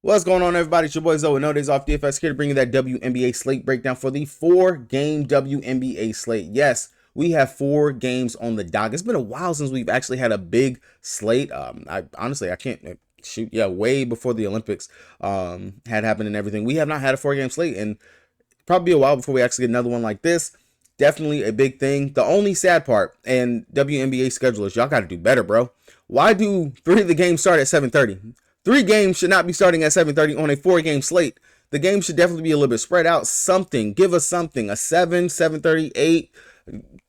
What's going on, everybody? It's your boy Zoe, No Days Off DFS, here to bring you that WNBA slate breakdown for the 4-game WNBA slate. Yes, we have 4 games on the dock. It's been a while since we've actually had a big slate. I can't shoot. Yeah, way before the Olympics had happened and everything. We have not had a 4-game slate, and probably a while before we actually get another one like this. Definitely a big thing. The only sad part, and WNBA schedulers, y'all got to do better, bro. Why do 3 of the games start at 7:30? 3 games should not be starting at 7:30 on a 4-game slate. The game should definitely be a little bit spread out. Something. Give us something. A 7, 7:30, 8.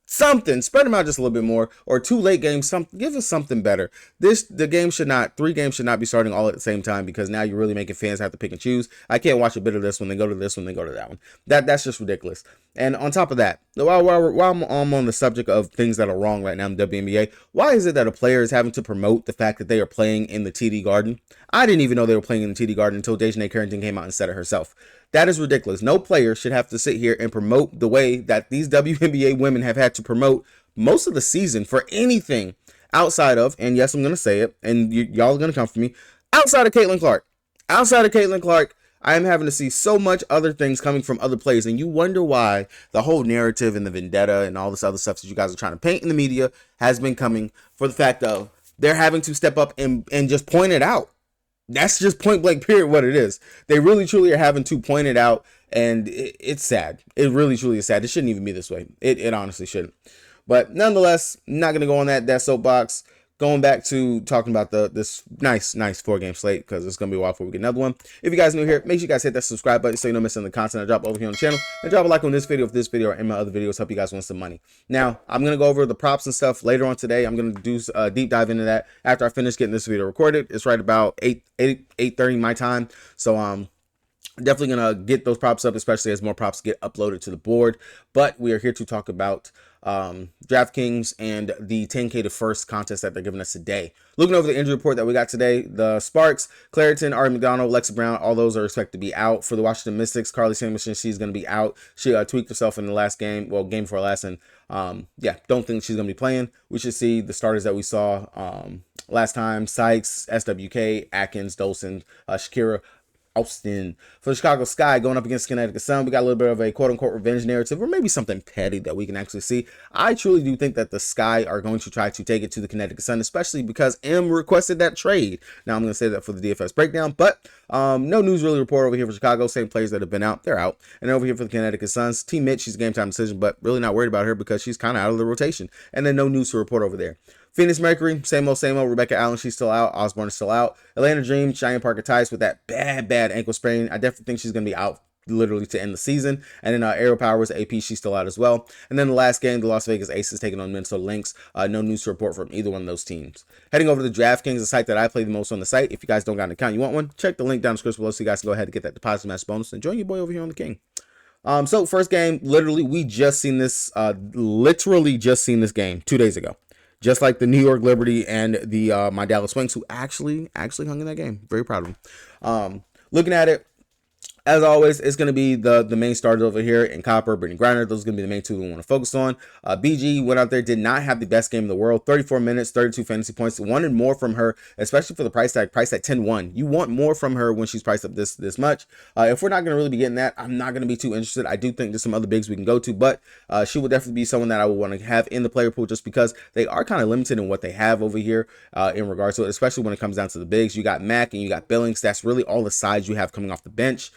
Something. Spread them out just a little bit more. Or 2 late games. Give us something better. 3 games should not be starting all at the same time, because now you're really making fans have to pick and choose. I can't watch a bit of this when they go to this, when they go to that one. That's just ridiculous. And on top of that, while I'm on the subject of things that are wrong right now in the WNBA, why is it that a player is having to promote the fact that they are playing in the TD Garden? I didn't even know they were playing in the TD Garden until Dejanay Carrington came out and said it herself. That is ridiculous. No player should have to sit here and promote the way that these WNBA women have had to promote most of the season for anything outside of, and yes, I'm going to say it, and y'all are going to come for me, outside of Caitlin Clark. Outside of Caitlin Clark, I am having to see so much other things coming from other players, and you wonder why the whole narrative and the vendetta and all this other stuff that you guys are trying to paint in the media has been coming for the fact of they're having to step up and just point it out. That's just point blank period what it is. They really truly are having to point it out, and it's sad. It really truly is sad. It shouldn't even be this way. It honestly shouldn't. But nonetheless, not going to go on that soapbox. Going back to talking about this nice 4-game slate, because it's going to be a while before we get another one. If you guys are new here, make sure you guys hit that subscribe button so you don't miss the content I drop over here on the channel. And drop a like on this video if this video or any of my other videos help you guys win some money. Now, I'm going to go over the props and stuff later on today. I'm going to do a deep dive into that after I finish getting this video recorded. It's right about 8:30 my time. So, definitely going to get those props up, especially as more props get uploaded to the board. But we are here to talk about DraftKings and the 10K to first contest that they're giving us today. Looking over the injury report that we got today, the Sparks, Clariton, Ari McDonald, Lexa Brown, all those are expected to be out. For the Washington Mystics, Carly Samuelson, she's going to be out. She tweaked herself in the last game, game before last, and yeah, don't think she's going to be playing. We should see the starters that we saw last time: Sykes, SWK, Atkins, Dolson, Shakira, Austin. For the Chicago Sky, going up against Connecticut Sun, we got a little bit of a quote-unquote revenge narrative, or maybe something petty that we can actually see. I truly do think that the Sky are going to try to take it to the Connecticut Sun, especially because M requested that trade. Now, I'm going to say that for the DFS breakdown, but no news really report over here for Chicago. Same players that have been out, they're out. And over here for the Connecticut Suns, Team Mitch, she's a game-time decision, but really not worried about her because she's kind of out of the rotation. And then no news to report over there. Phoenix Mercury, same old. Rebecca Allen, she's still out. Osborne is still out. Atlanta Dream, Cheyenne Parker Tice with that bad ankle sprain. I definitely think she's going to be out literally to end the season. And then Arrow Powers, AP, she's still out as well. And then the last game, the Las Vegas Aces taking on Minnesota Lynx. No news to report from either one of those teams. Heading over to the DraftKings, the site that I play the most on the site. If you guys don't got an account, you want one, check the link down in the description below so you guys can go ahead and get that deposit match bonus and join your boy over here on the King. So first game, literally, we just seen this, this game 2 days ago. Just like the New York Liberty and the my Dallas Wings, who actually hung in that game. Very proud of them. Looking at it, as always, it's going to be the main starters over here in Copper, Brittany Griner. Those are going to be the main two we want to focus on. BG went out there, did not have the best game in the world. 34 minutes, 32 fantasy points. Wanted more from her, especially for the price tag, priced at 10-1. You want more from her when she's priced up this much. If we're not going to really be getting that, I'm not going to be too interested. I do think there's some other bigs we can go to, but she will definitely be someone that I would want to have in the player pool just because they are kind of limited in what they have over here in regards to it, especially when it comes down to the bigs. You got Mack and you got Billings. That's really all the sides you have coming off the bench.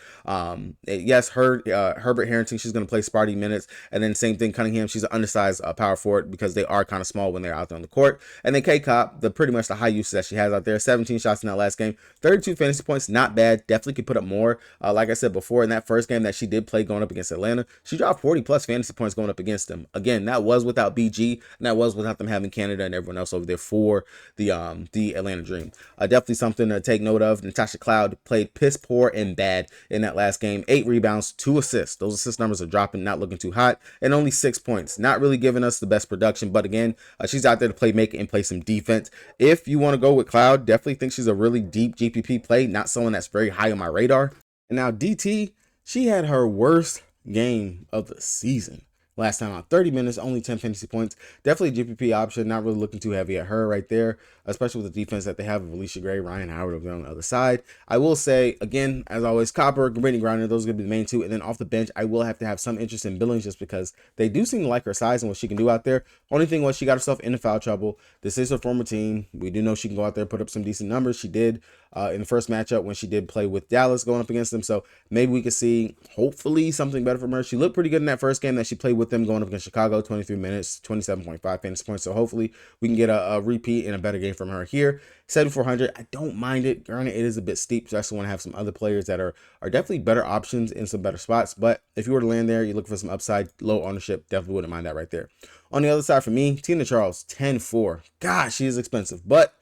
Yes, Herbert Harrington, she's going to play Sparty minutes, and then same thing, Cunningham, she's an undersized power forward because they are kind of small when they're out there on the court. And then K-Cop, pretty much the high usage that she has out there, 17 shots in that last game, 32 fantasy points, not bad, definitely could put up more. Like I said before, in that first game that she did play going up against Atlanta, she dropped 40 plus fantasy points going up against them. Again, that was without BG, and that was without them having Canada and everyone else over there for the Atlanta Dream. Definitely something to take note of. Natasha Cloud played piss poor and bad in that last game. 8 rebounds, 2 assists. Those assist numbers are dropping, not looking too hot, and only 6 points. Not really giving us the best production, but again, she's out there to play make and play some defense. If you want to go with Cloud, definitely think she's a really deep GPP play, not someone that's very high on my radar. And now DT, she had her worst game of the season. last time on 30 minutes, only 10 fantasy points. Definitely a GPP option. Not really looking too heavy at her right there, especially with the defense that they have of Alicia Gray, Ryan Howard over there on the other side. I will say, again, as always, Copper, Brittany Griner, those are going to be the main two. And then off the bench, I will have to have some interest in Billings just because they do seem to like her size and what she can do out there. Only thing was she got herself into foul trouble. This is her former team. We do know she can go out there, put up some decent numbers. She did in the first matchup when she did play with Dallas going up against them. So maybe we could see, hopefully, something better from her. She looked pretty good in that first game that she played with them going up against Chicago, 23 minutes, 27.5 fantasy points. So hopefully we can get a repeat and a better game from her here. 7,400, I don't mind it. Granted, it is a bit steep, so I actually want to have some other players that are definitely better options in some better spots. But if you were to land there, you're looking for some upside, low ownership, definitely wouldn't mind that right there. On the other side for me, Tina Charles, 10-4. Gosh, she is expensive, but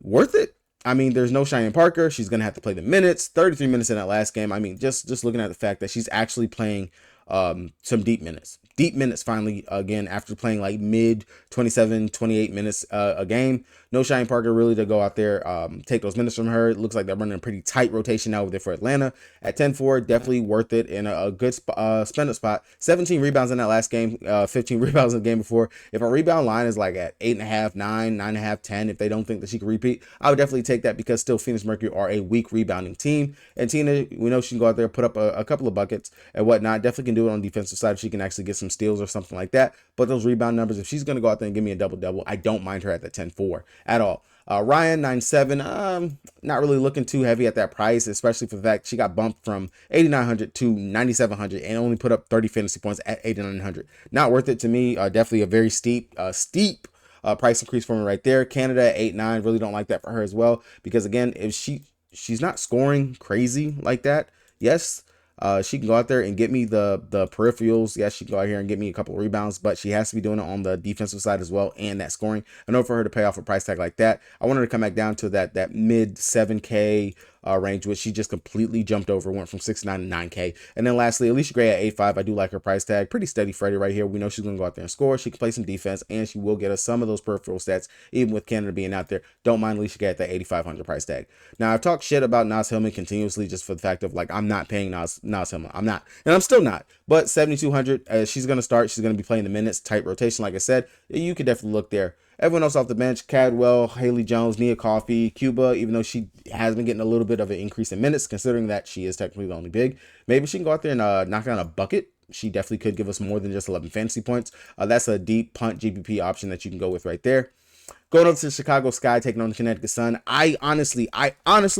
worth it. I mean, there's no Cheyenne Parker. She's going to have to play the minutes, 33 minutes in that last game. I mean, just looking at the fact that she's actually playing some deep minutes finally, again, after playing like mid 27, 28 minutes a game. No Cheyenne Parker really to go out there, take those minutes from her. It looks like they're running a pretty tight rotation now over there for Atlanta. At 10-4, definitely worth it in a good spend spot. 17 rebounds in that last game, 15 rebounds in the game before. If a rebound line is like at 8.5, 9, 9.5, 10, if they don't think that she can repeat, I would definitely take that because still Phoenix Mercury are a weak rebounding team. And Tina, we know she can go out there, put up a couple of buckets and whatnot. Definitely can do it on the defensive side if she can actually get some steals or something like that. But those rebound numbers, if she's going to go out there and give me a double-double, I don't mind her at the 10-4 at all. Ryan, 9.7, not really looking too heavy at that price, especially for the fact she got bumped from 8,900 to 9,700 and only put up 30 fantasy points at 8,900. Not worth it to me. Definitely a very steep price increase for me right there. Canada at 8.9, really don't like that for her as well because, again, if she's not scoring crazy like that, yes, she can go out there and get me the peripherals. Yes, she can go out here and get me a couple of rebounds, but she has to be doing it on the defensive side as well and that scoring. In order for her to pay off a price tag like that, I want her to come back down to that mid 7K range, which she just completely jumped over, went from 6.9 to 9K. And then lastly, Alicia Gray at 8.5. I do like her price tag. Pretty steady Freddy right here. We know she's going to go out there and score. She can play some defense, and she will get us some of those peripheral stats, even with Canada being out there. Don't mind Alicia Gray at that 8,500 price tag. Now, I've talked shit about Naz Hillman continuously just for the fact of, like, I'm not paying Naz Hillman. I'm not. And I'm still not. But 7,200, she's going to start. She's going to be playing the minutes, tight rotation, like I said. You could definitely look there. Everyone else off the bench, Cadwell, Haley Jones, Nia Coffey, Cuba, even though she has been getting a little bit of an increase in minutes, considering that she is technically the only big. Maybe she can go out there and knock down a bucket. She definitely could give us more than just 11 fantasy points. That's a deep punt GPP option that you can go with right there. Going over to the Chicago Sky, taking on the Connecticut Sun. I honestly,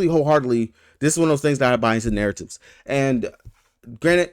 wholeheartedly, this is one of those things that I buy into narratives. And granted,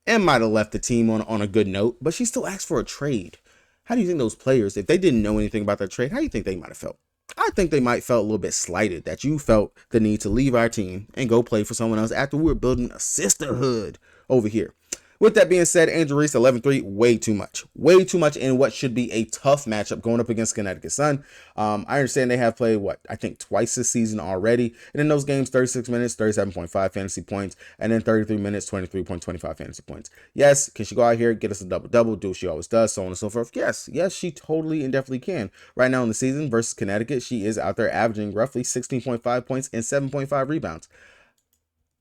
Em might have left the team on a good note, but she still asked for a trade. How do you think those players, if they didn't know anything about that trade, how do you think they might have felt? I think they might felt a little bit slighted that you felt the need to leave our team and go play for someone else after we were building a sisterhood over here. With that being said, Angel Reese 11-3, way too much in what should be a tough matchup going up against Connecticut Sun. I understand they have played, I think twice this season already. And in those games, 36 minutes, 37.5 fantasy points, and then 33 minutes, 23.25 fantasy points. Yes, can she go out here, get us a double-double, do what she always does, so on and so forth? Yes, she totally and definitely can. Right now in the season versus Connecticut, she is out there averaging roughly 16.5 points and 7.5 rebounds.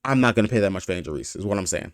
I'm not going to pay that much for Angel Reese, is what I'm saying.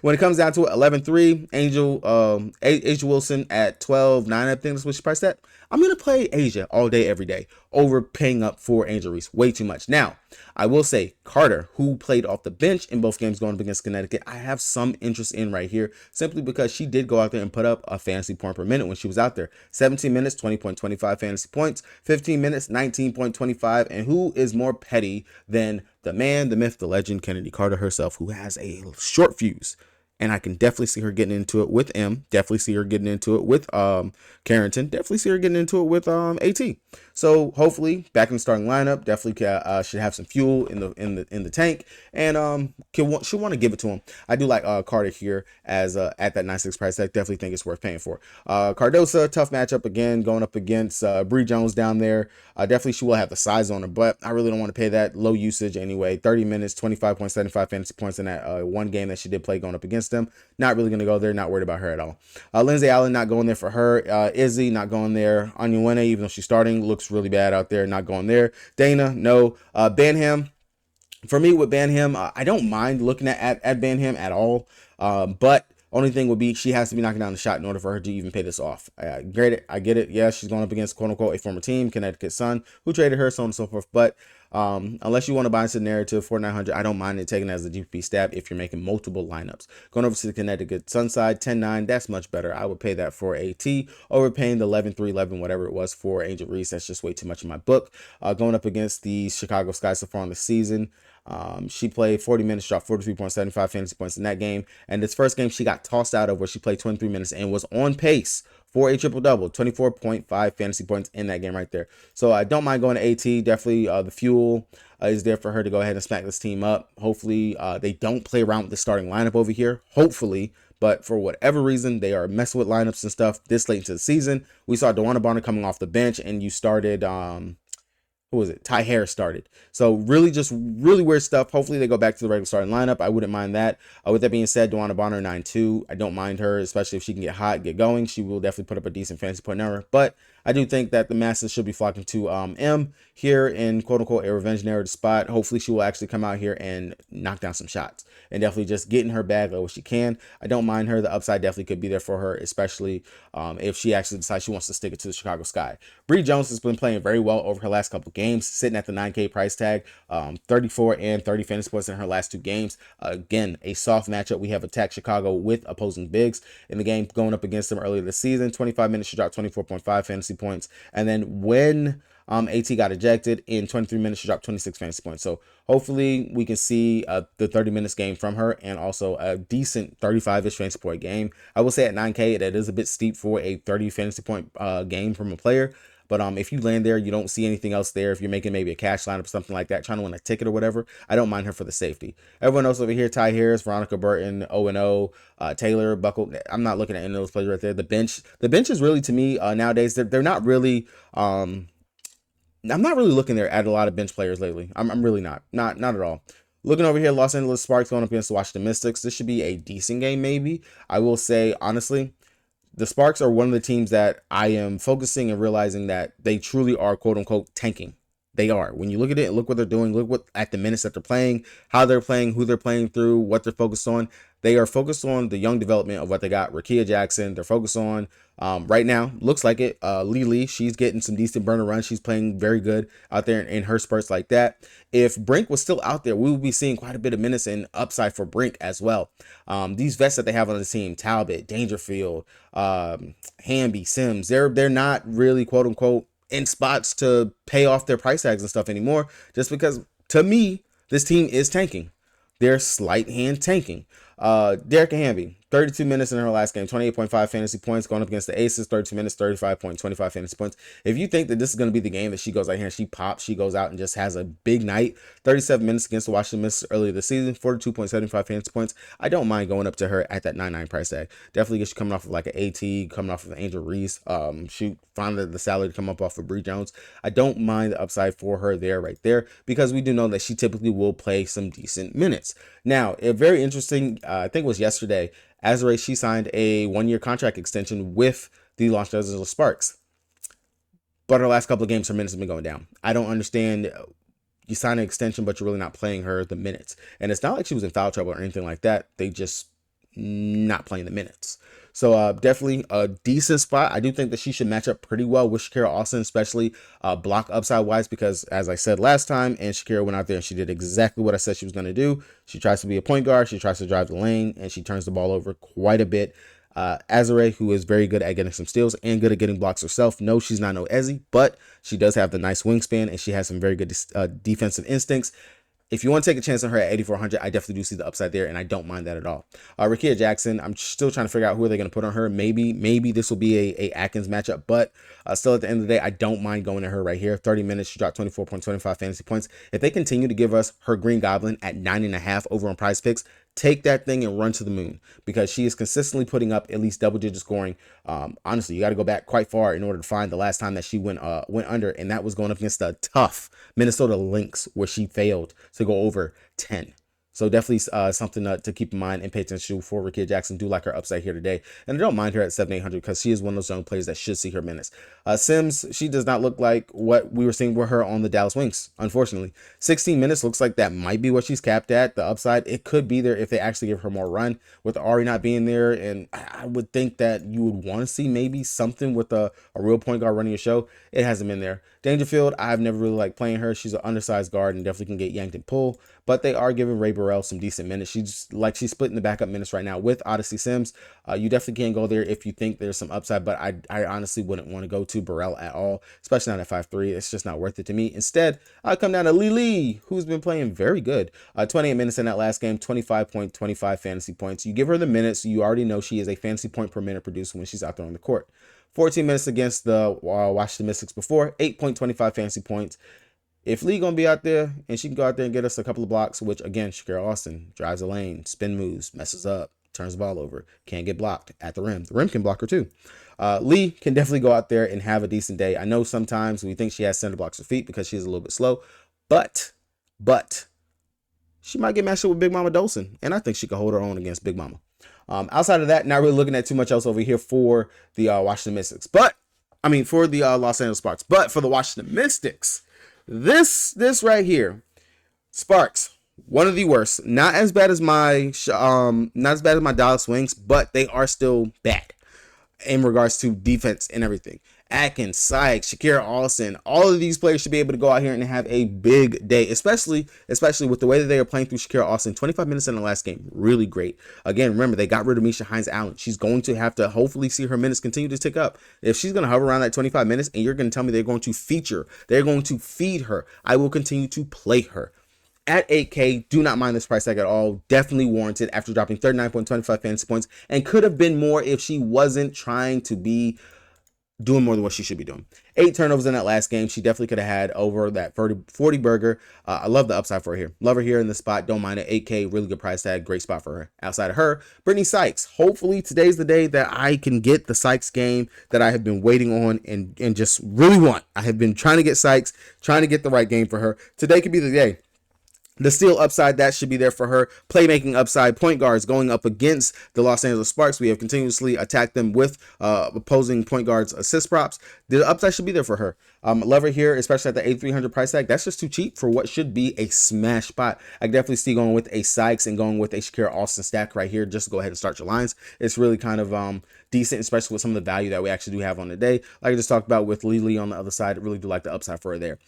When it comes down to it, 11-3, Asia Wilson at 12.9, I think that's what she priced at. I'm going to play Asia all day, every day, over paying up for Angel Reese. Way too much. Now, I will say Carter, who played off the bench in both games going up against Connecticut, I have some interest in right here, simply because she did go out there and put up a fantasy point per minute when she was out there. 17 minutes, 20.25 fantasy points, 15 minutes, 19.25, and who is more petty than the man, the myth, the legend, Kennedy Carter herself, who has a short fuse. And I can definitely see her getting into it with M. Definitely see her getting into it with Carrington. Definitely see her getting into it with AT. So hopefully back in the starting lineup, definitely should have some fuel in the tank, and she'll want to give it to him. I do like Carter here as at that 9.6 price tag. Definitely think it's worth paying for. Cardosa, tough matchup again, going up against Bree Jones down there. Definitely she will have the size on her, but I really don't want to pay that. Low usage anyway. 30 minutes, 25.75 fantasy points in that one game that she did play going up against them. Not really going to go there. Not worried about her at all. Lindsay Allen, not going there for her. Izzy, not going there. Wnba, even though she's starting, looks really bad out there. Not going there. Dana, no. Banham. For me with Banham, I don't mind looking at Banham at all. But Only thing would be she has to be knocking down the shot in order for her to even pay this off. I get it. Yeah, she's going up against quote unquote a former team, Connecticut Sun, who traded her, so on and so forth. But unless you want to buy into the narrative for 900, I don't mind it taking it as a GPP stab if you're making multiple lineups. Going over to the Connecticut Sun side, 10-9, that's much better. I would pay that for AT over paying the 11-3, 11, whatever it was for Angel Reese. That's just way too much in my book. Going up against the Chicago Sky so far on the season. She played 40 minutes, dropped 43.75 fantasy points in that game. And this first game, she got tossed out of where she played 23 minutes and was on pace for a triple-double, 24.5 fantasy points in that game right there. So I don't mind going to AT. Definitely the fuel is there for her to go ahead and smack this team up. Hopefully they don't play around with the starting lineup over here. Hopefully. But for whatever reason, they are messing with lineups and stuff this late into the season. We saw Wnba coming off the bench, and you started who was it? Ty Harris started. So really just really weird stuff. Hopefully they go back to the regular starting lineup. I wouldn't mind that. With that being said, Wnba 9-2. I don't mind her, especially if she can get hot, get going. She will definitely put up a decent fantasy point number. But I do think that the masses should be flocking to M here in quote unquote a revenge narrative spot. Hopefully she will actually come out here and knock down some shots and definitely just get in her bag like what she can. I don't mind her. The upside definitely could be there for her, especially if she actually decides she wants to stick it to the Chicago Sky. Bree Jones has been playing very well over her last couple games, sitting at the 9K price tag, 34 and 30 fantasy points in her last 2 games. Again, a soft matchup. We have attacked Chicago with opposing bigs in the game going up against them earlier this season. 25 minutes, she dropped 24.5 fantasy points. And then when AT got ejected in 23 minutes, she dropped 26 fantasy points. So hopefully we can see the 30 minutes game from her and also a decent 35-ish fantasy point game. I will say at 9K, that is a bit steep for a 30 fantasy point game from a player. But if you land there, you don't see anything else there. If you're making maybe a cash lineup or something like that, trying to win a ticket or whatever, I don't mind her for the safety. Everyone else over here, Ty Harris, Veronica Burton, O&O, Taylor, Buckle. I'm not looking at any of those players right there. The bench is really, to me, nowadays, they're not really... I'm not really looking there at a lot of bench players lately. I'm really not at all. Looking over here, Los Angeles Sparks going up against the Washington Mystics. This should be a decent game, maybe. I will say, honestly, the Sparks are one of the teams that I am focusing and realizing that they truly are, quote unquote, tanking. They are. When you look at it and look what they're doing, look what at the minutes that they're playing, how they're playing, who they're playing through, what they're focused on. They are focused on the young development of what they got. Rakia Jackson, they're focused on right now. Looks like it. Lee, she's getting some decent burner runs. She's playing very good out there in her spurts like that. If Brink was still out there, we would be seeing quite a bit of minutes and upside for Brink as well. These vets that they have on the team, Talbot, Dangerfield, Hamby, Sims, they're not really, quote unquote, in spots to pay off their price tags and stuff anymore, just because to me this team is tanking. They're slight hand tanking. Derek Hamby, 32 minutes in her last game, 28.5 fantasy points, going up against the Aces, 32 minutes, 35.25 fantasy points. If you think that this is going to be the game that she goes out here and she pops, she goes out and just has a big night, 37 minutes against the Washington Mystics earlier this season, 42.75 fantasy points, I don't mind going up to her at that 9.9 price tag. Definitely get you coming off of like an AT, coming off of Angel Reese, shoot, find the salary to come up off of Bree Jones. I don't mind the upside for her there, right there, because we do know that she typically will play some decent minutes. Now, a very interesting, I think it was yesterday, Azure, she signed a 1-year contract extension with the Los Angeles Sparks. But her last couple of games, her minutes have been going down. I don't understand. You sign an extension, but you're really not playing her the minutes. And it's not like she was in foul trouble or anything like that. They just not playing the minutes. So definitely a decent spot. I do think that she should match up pretty well with Shakira Austin, especially block upside wise, because as I said last time, and Shakira went out there and she did exactly what I said she was going to do. She tries to be a point guard. She tries to drive the lane, and she turns the ball over quite a bit. Azure, who is very good at getting some steals and good at getting blocks herself. No, she's not no Ezzy, but she does have the nice wingspan, and she has some very good defensive instincts. If you want to take a chance on her at 8,400, I definitely do see the upside there, and I don't mind that at all. Rakia Jackson, I'm still trying to figure out who are they going to put on her. Maybe this will be a Atkins matchup, but still at the end of the day, I don't mind going to her right here. 30 minutes, she dropped 24.25 fantasy points. If they continue to give us her Green Goblin at 9.5 over on Prize Picks, take that thing and run to the moon, because she is consistently putting up at least double-digit scoring. Honestly, you got to go back quite far in order to find the last time that she went under, and that was going up against the tough Minnesota Lynx, where she failed to go over 10. So definitely something to keep in mind and pay attention to for Rickea Jackson. Do like her upside here today. And I don't mind her at 7,800 because she is one of those young players that should see her minutes. Sims, she does not look like what we were seeing with her on the Dallas Wings, unfortunately. 16 minutes looks like that might be what she's capped at. The upside, it could be there if they actually give her more run with Ari not being there. And I would think that you would want to see maybe something with a real point guard running a show. It hasn't been there. Dangerfield, I've never really liked playing her. She's an undersized guard and definitely can get yanked and pulled, but they are giving Ray Burrell some decent minutes. She's splitting the backup minutes right now with Odyssey Sims. You definitely can't go there if you think there's some upside, but I honestly wouldn't want to go to Burrell at all, especially not at 5'3". It's just not worth it to me. Instead, I come down to Lily, who's been playing very good. 28 minutes in that last game, 25.25 fantasy points. You give her the minutes, you already know she is a fantasy point per minute producer when she's out there on the court. 14 minutes against the Washington Mystics before, 8.25 fantasy points. If Lee gonna be out there and she can go out there and get us a couple of blocks, which again, Shakira Austin drives a lane, spin moves, messes up, turns the ball over, can't get blocked at the rim. The rim can block her too. Lee can definitely go out there and have a decent day. I know sometimes we think she has center blocks her feet because she's a little bit slow, but she might get matched up with Big Mama Dolson, and I think she could hold her own against Big Mama. Outside of that, not really looking at too much else over here for the Washington Mystics, for the Los Angeles Sparks. But for the Washington Mystics, this right here, Sparks, one of the worst. Not as bad as my Dallas Wings, but they are still bad in regards to defense and everything. Atkins, Sykes, Shakira Austin, all of these players should be able to go out here and have a big day, especially with the way that they are playing through Shakira Austin. 25 minutes in the last game, really great. Again, remember, they got rid of Misha Hines-Allen. She's going to have to hopefully see her minutes continue to tick up. If she's going to hover around that 25 minutes and you're going to tell me they're going to feature, they're going to feed her, I will continue to play her. At 8K, do not mind this price tag at all. Definitely warranted after dropping 39.25 fantasy points, and could have been more if she wasn't trying to be doing more than what she should be doing. 8 turnovers in that last game. She definitely could have had over that 40 burger. I love the upside for her here. Love her here in the spot. Don't mind it. 8K, really good price tag. Great spot for her. Outside of her, Brittany Sykes. Hopefully today's the day that I can get the Sykes game that I have been waiting on and just really want. I have been trying to get Sykes, trying to get the right game for her. Today could be the day. The steal upside, that should be there for her. Playmaking upside, point guards going up against the Los Angeles Sparks. We have continuously attacked them with opposing point guards assist props. The upside should be there for her. Love her here, especially at the 8,300 price tag. That's just too cheap for what should be a smash spot. I definitely see going with a Sykes and going with a Shakira Austin stack right here. Just go ahead and start your lines. It's really kind of decent, especially with some of the value that we actually do have on the day. Like I just talked about with Lily on the other side, I really do like the upside for her there.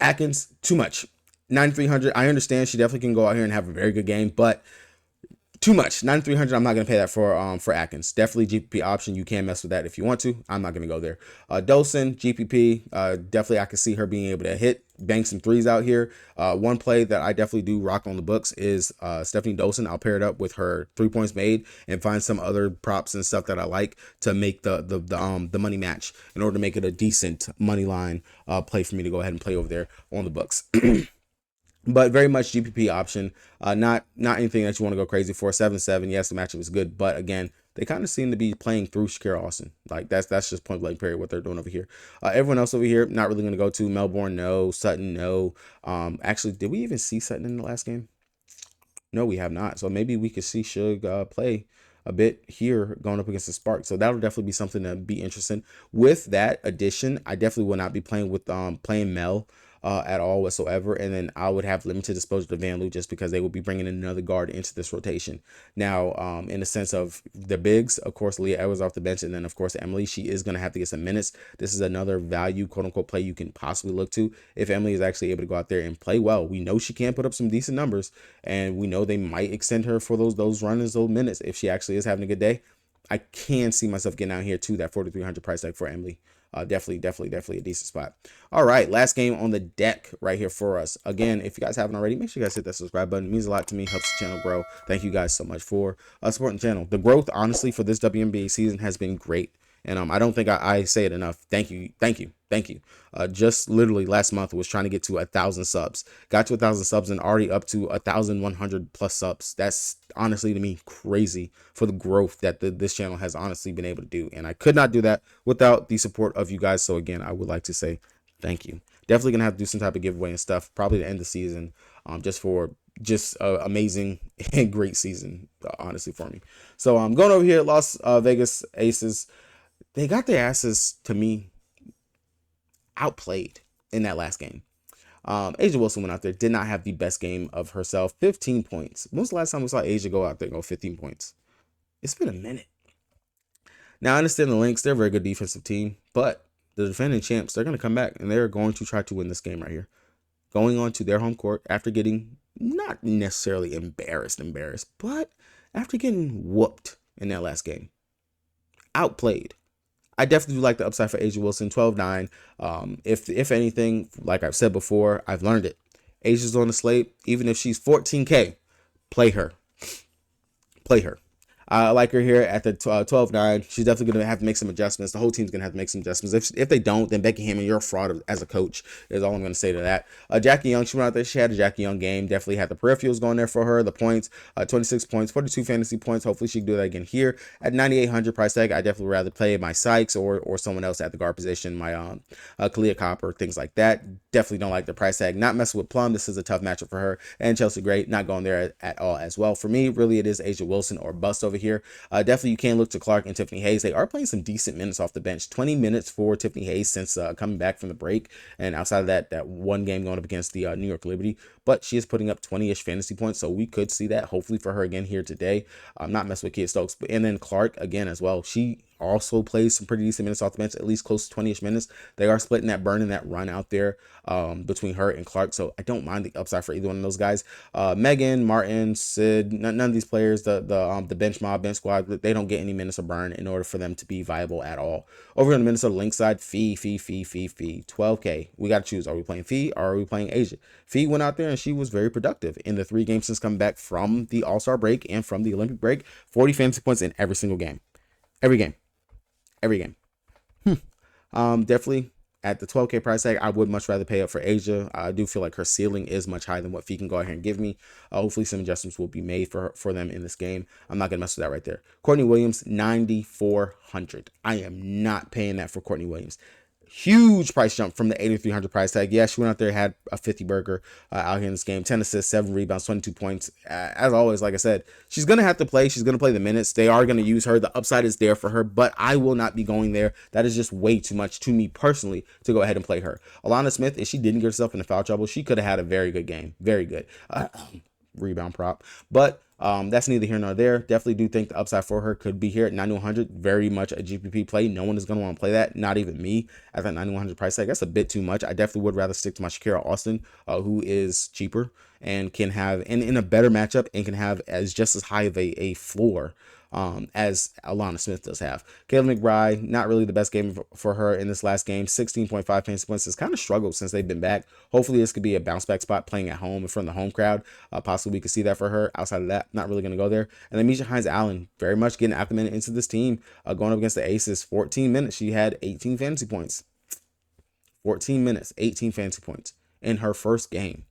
Atkins, too much. 9,300. I understand she definitely can go out here and have a very good game, but too much. 9,300. I'm not going to pay that for Atkins. Definitely GPP option. You can mess with that if you want to. I'm not going to go there. Dolson, GPP. Definitely I can see her being able to bang some threes out here. One play that I definitely do rock on the books is Stephanie Dolson. I'll pair it up with her 3 points made and find some other props and stuff that I like to make the money match in order to make it a decent money line play for me to go ahead and play over there on the books. But very much GPP option, not anything that you want to go crazy for. 7-7, yes, the matchup is good, but again, they kind of seem to be playing through Shakira Austin. Like that's just point blank period what they're doing over here. Everyone else over here, not really going to go to. Melbourne, no. Sutton, no. Actually, did we even see Sutton in the last game? No, we have not. So maybe we could see Shug play a bit here going up against the Sparks. So that'll definitely be something to be interesting. With that addition, I definitely will not be playing with playing Mel at all whatsoever, and then I would have limited disposal to Van Loo just because they will be bringing in another guard into this rotation. Now, in the sense of the bigs, of course, Leah Edwards off the bench, and then of course Emily, she is going to have to get some minutes. This is another value, quote unquote, play you can possibly look to if Emily is actually able to go out there and play well. We know she can put up some decent numbers, and we know they might extend her for those runs, those minutes if she actually is having a good day. I can see myself getting out here to that 4,300 price tag for Emily. Definitely a decent spot. All right, last game on the deck right here for us. Again, if you guys haven't already, make sure you guys hit that subscribe button. It means a lot to me, helps the channel grow. Thank you guys so much for supporting the channel. The growth, honestly, for this WNBA season has been great. And I don't think I say it enough. Thank you. Just literally last month was trying to get to 1,000 subs. Got to 1,000 subs and already up to 1,100 plus subs. That's honestly to me crazy for the growth that this channel has honestly been able to do. And I could not do that without the support of you guys. So again, I would like to say thank you. Definitely gonna have to do some type of giveaway and stuff, probably to end the season, just for just amazing and great season, honestly, for me. So I'm going over here, Las Vegas Aces. They got their asses, to me, outplayed in that last game. A'ja Wilson went out there, did not have the best game of herself. 15 points. When was the last time we saw A'ja go out there and go 15 points? It's been a minute. Now, I understand the Lynx. They're a very good defensive team, but the defending champs, they're going to come back, and they're going to try to win this game right here. Going on to their home court after getting not necessarily embarrassed, but after getting whooped in that last game. Outplayed. I definitely do like the upside for A'ja Wilson, 12-9. If anything, like I've said before, I've learned it. A'ja's on the slate. Even if she's 14K, play her. Play her. I like her here at the 12-9. She's definitely going to have to make some adjustments. The whole team's going to have to make some adjustments. If they don't, then Becky Hammond, you're a fraud as a coach, is all I'm going to say to that. Jackie Young, she went out there. She had a Jackie Young game. Definitely had the peripherals going there for her. The points, 26 points, 42 fantasy points. Hopefully she can do that again here. At 9,800 price tag, I definitely would rather play my Sykes or someone else at the guard position, my Kalia Copper, things like that. Definitely don't like the price tag. Not messing with Plum. This is a tough matchup for her. And Chelsea Gray, not going there at all as well. For me, really, it is A'ja Wilson or bust over here. Definitely you can look to Clark and Tiffany Hayes. They are playing some decent minutes off the bench. 20 minutes for Tiffany Hayes since coming back from the break. And outside of that one game going up against the New York Liberty. But she is putting up 20-ish fantasy points. So we could see that hopefully for her again here today. I'm not messing with Kia Stokes. And then Clark again as well. She also plays some pretty decent minutes off the bench, at least close to 20-ish minutes. They are splitting that burn and that run out there between her and Clark. So I don't mind the upside for either one of those guys. Megan, Martin, Sid, none of these players, the bench mob, bench squad, they don't get any minutes of burn in order for them to be viable at all. Over on the Minnesota Lynx side, Fee. 12K. We got to choose. Are we playing Fee or are we playing A'ja? Fee went out there and she was very productive in the 3 games since coming back from the All-Star break and from the Olympic break. 40 fantasy points in every single game. Every game. Definitely at the 12K price tag, I would much rather pay up for A'ja. I do feel like her ceiling is much higher than what Fee can go ahead and give me. Hopefully some adjustments will be made for them in this game. I'm not gonna mess with that right there. Courtney Williams, 9,400. I am not paying that for Courtney Williams. Huge price jump from the 8,300 price tag. Yeah, she went out there, had a 50 burger out here in this game. 10 assists, 7 rebounds, 22 points. As always, like I said, she's going to have to play. She's going to play the minutes. They are going to use her. The upside is there for her, but I will not be going there. That is just way too much to me personally to go ahead and play her. Alana Smith, if she didn't get herself into foul trouble, she could have had a very good game. Very good. Rebound prop. But that's neither here nor there. Definitely do think the upside for her could be here at 9,100. Very much a GPP play. No one is going to want to play that. Not even me at that 9,100 price tag. That's a bit too much. I definitely would rather stick to my Shakira Austin, who is cheaper and can have in a better matchup and can have as just as high of a floor as Alana Smith does have. Kayla McBride, not really the best game for her in this last game. 16.5 fantasy points. Has kind of struggled since they've been back. Hopefully this could be a bounce back spot playing at home in front of the home crowd. Possibly we could see that for her. Outside of that, not really going to go there. And then Misha Hines-Allen, very much getting acclimated into this team. Going up against the Aces, 14 minutes. She had 18 fantasy points. 14 minutes, 18 fantasy points in her first game.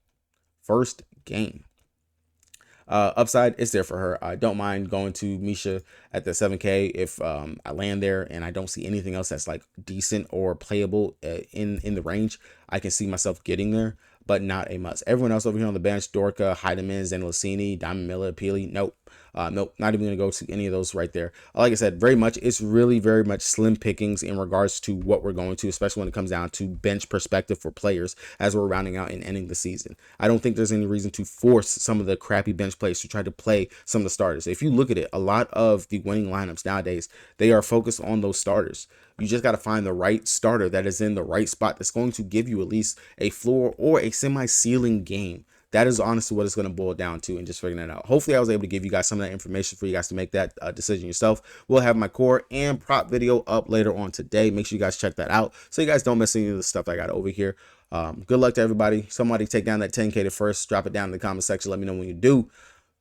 Upside is there for her. I don't mind going to Misha at the 7K if I land there and I don't see anything else that's like decent or playable in the range. I can see myself getting there, but not a must. Everyone else over here on the bench, Dorka, Heidemann, Zenlassini, Diamond Miller, Peely, nope. Nope, not even going to go to any of those right there. Like I said, it's really very much slim pickings in regards to what we're going to, especially when it comes down to bench perspective for players as we're rounding out and ending the season. I don't think there's any reason to force some of the crappy bench players to try to play some of the starters. If you look at it, a lot of the winning lineups nowadays, they are focused on those starters. You just got to find the right starter that is in the right spot that's going to give you at least a floor or a semi-ceiling game. That is honestly what it's going to boil down to and just figuring that out. Hopefully I was able to give you guys some of that information for you guys to make that decision yourself. We'll have my core and prop video up later on today. Make sure you guys check that out so you guys don't miss any of the stuff I got over here. Good luck to everybody. Somebody take down that 10K to first. Drop it down in the comment section. Let me know when you do.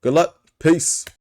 Good luck. Peace.